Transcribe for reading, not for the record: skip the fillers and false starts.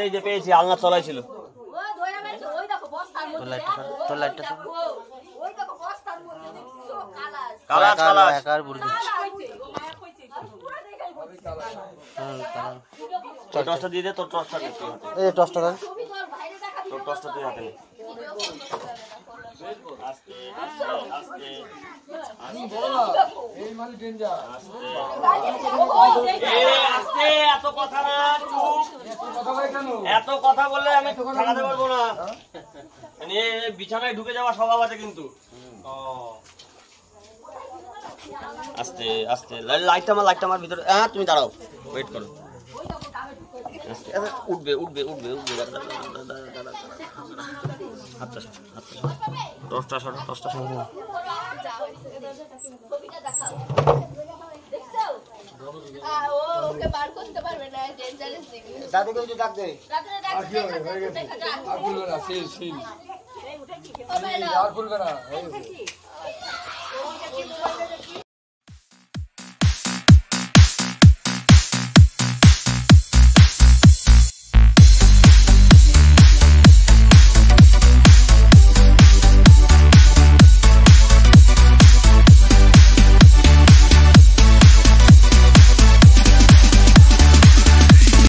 এই যে পেয়েছি, আলনা চলাই ছিল। টসটা দিয়ে দে, তোর টসটা দে, এই টসটা দে, তোর টসটা তুই হাতে নে। আস্তে আস্তে আস্তে আস্তে, এত কথা না, এত কথা বললে আমি ঠেকাতে পারবো না। বিছানায় ঢুকে যাওয়া স্বভাব আছে কিন্তু। আস্তে আস্তে, লাইটটা আমার ভিতরে। হ্যাঁ তুমি দাঁড়াও, ওয়েট করো। উঠবে উঠবে উঠবে উঠবে, টসটা সরো, টসটা সরো। দাদুকে ডাক দে। আর খুলবে না।